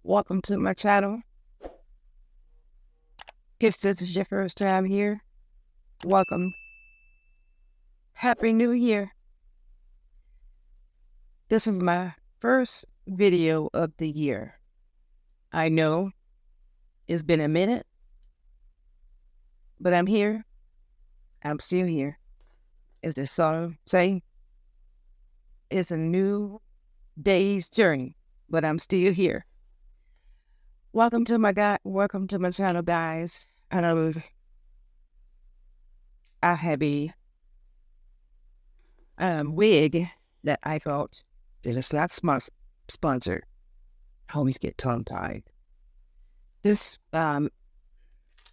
Welcome to my channel. If this is your first time here, welcome. Happy New Year. This is my first video of the year. I know it's been a minute, but I'm here. I'm still here. As the song say, it's a new day's journey, but I'm still here. Welcome to my channel, guys. I have a wig that I thought that is not sponsored. I always get tongue-tied. This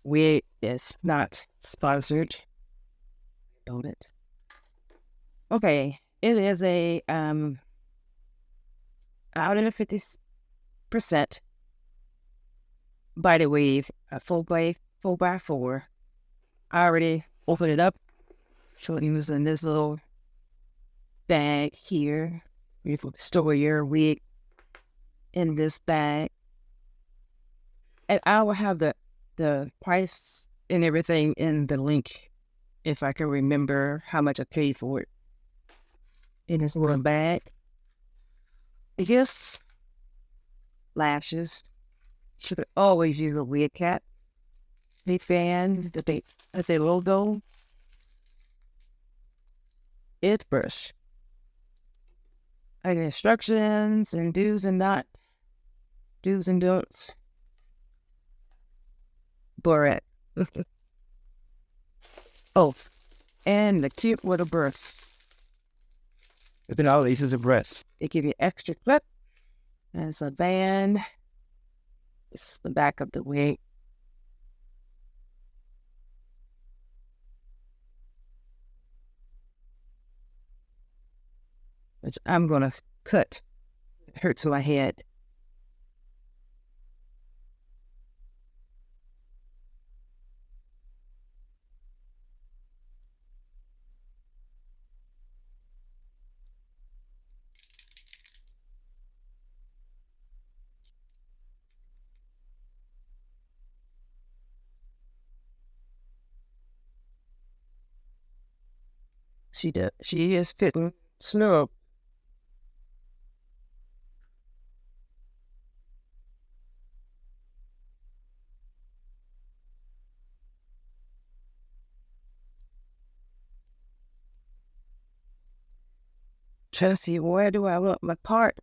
wig is not sponsored. Own it. Okay, it is a out of 50% by the wave, a 4x4. I already opened it up. So it was in this little bag here. You can store your wig in this bag. And I will have the price and everything in the link if I can remember how much I paid for it. In this little bag. Yes, lashes. Should always use a wig cap. The fan that as a logo. It brush. And instructions and do's and don'ts. Barrette. Oh, and the cute little brush. Look at all these is a breath. They give you extra clip. And it's a band. It's the back of the wig. Which I'm going to cut. It hurts my head. She is fitting snug. Trying to see where do I want my part.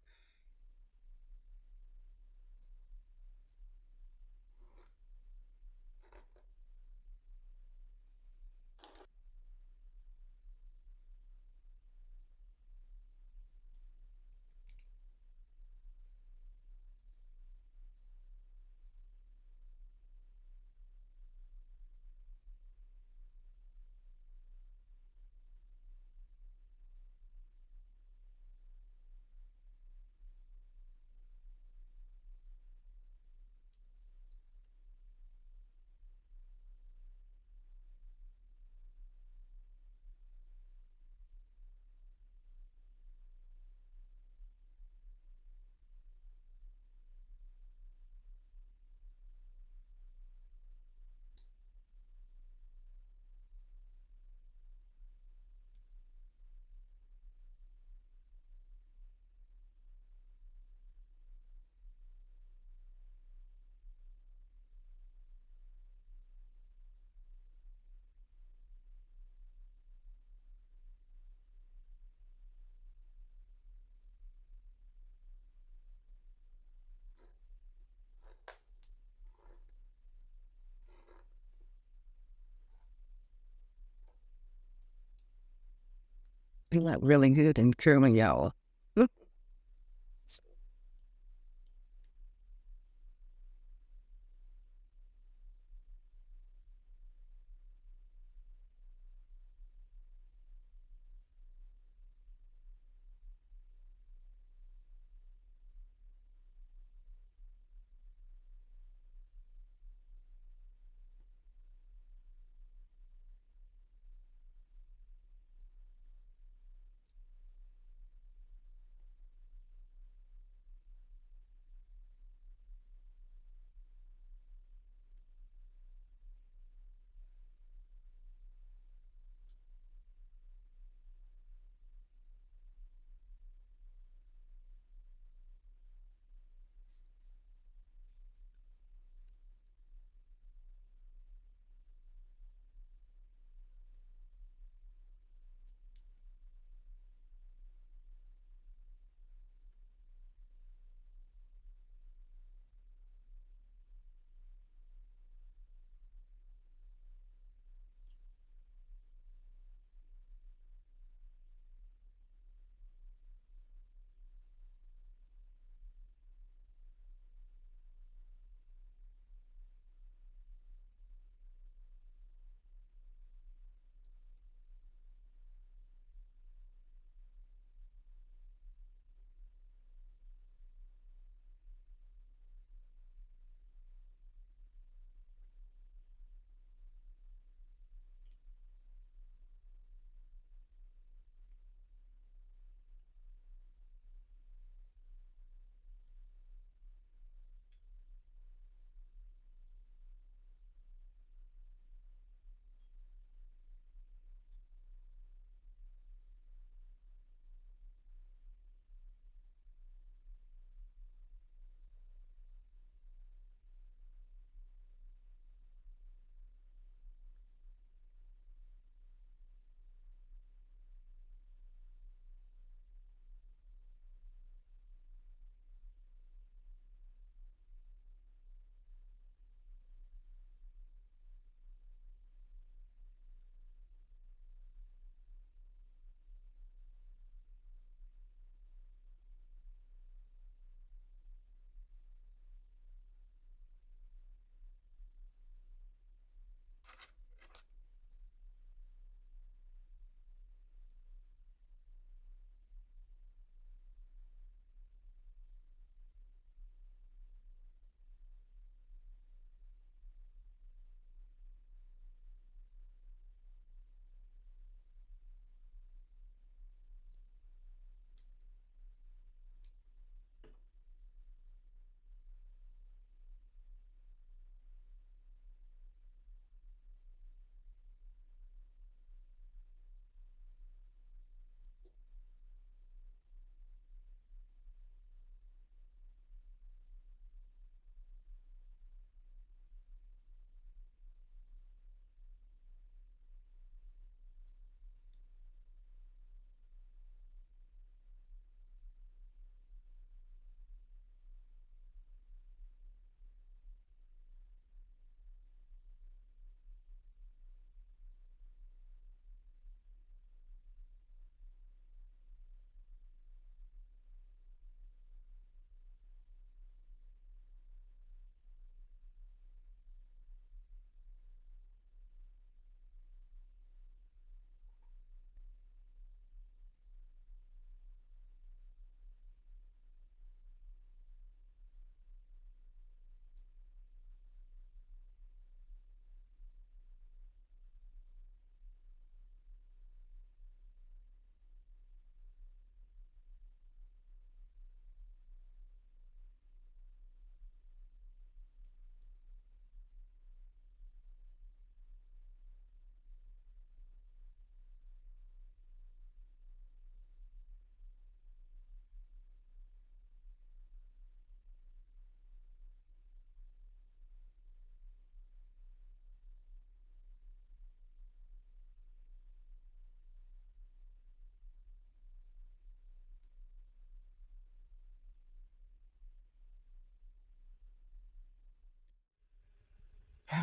You look really good in curling, y'all.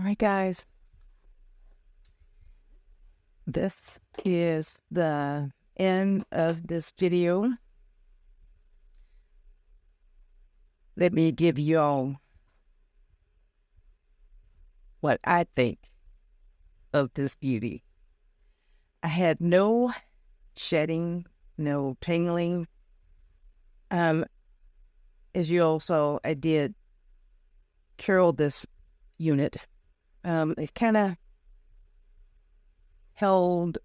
All right, guys. This is the end of this video. Let me give y'all what I think of this beauty. I had no shedding, no tangling. As you also, I did curl this unit. It kind of held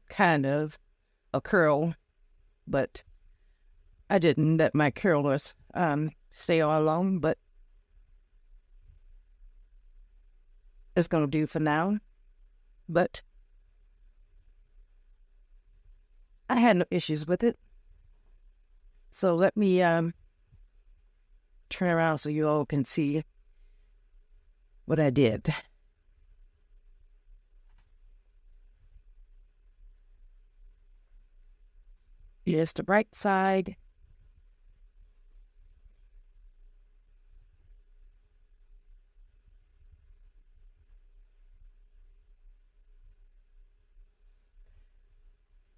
kind of a curl, but I didn't let my curlers stay all along, but it's gonna do for now. But I had no issues with it. So let me turn around so you all can see what I did. Here's the right side.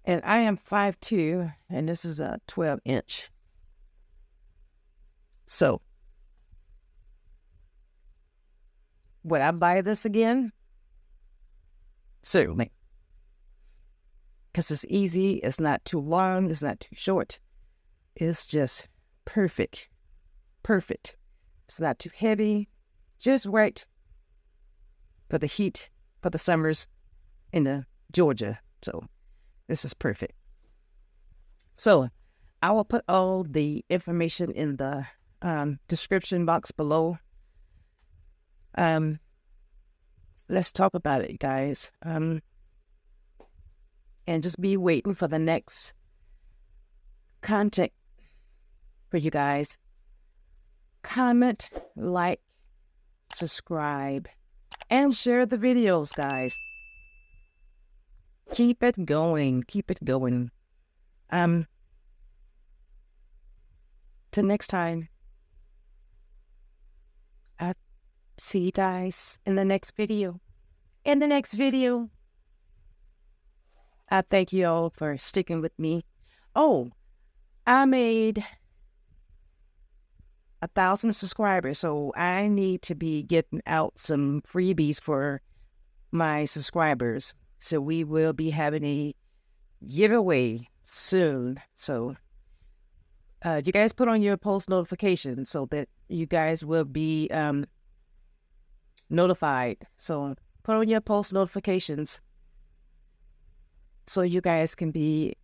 And I am 5'2", and this is a 12-inch. So, would I buy this again? Certainly. Because it's easy, it's not too long, it's not too short. It's just perfect. Perfect. It's not too heavy, just right for the heat, for the summers in Georgia. So, this is perfect. So, I will put all the information in the description box below. Let's talk about it, guys. And just be waiting for the next content for you guys. Comment, like, subscribe, and share the videos, guys. Keep it going. Keep it going. Till next time. I'll see you guys in the next video. I thank you all for sticking with me. Oh, I made 1,000 subscribers, so I need to be getting out some freebies for my subscribers. So we will be having a giveaway soon. So you guys put on your post notifications so that you guys will be notified. So put on your post notifications so you guys can be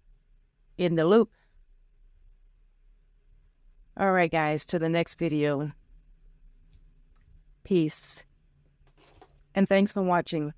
in the loop. All right, guys, to the next video. Peace. And thanks for watching.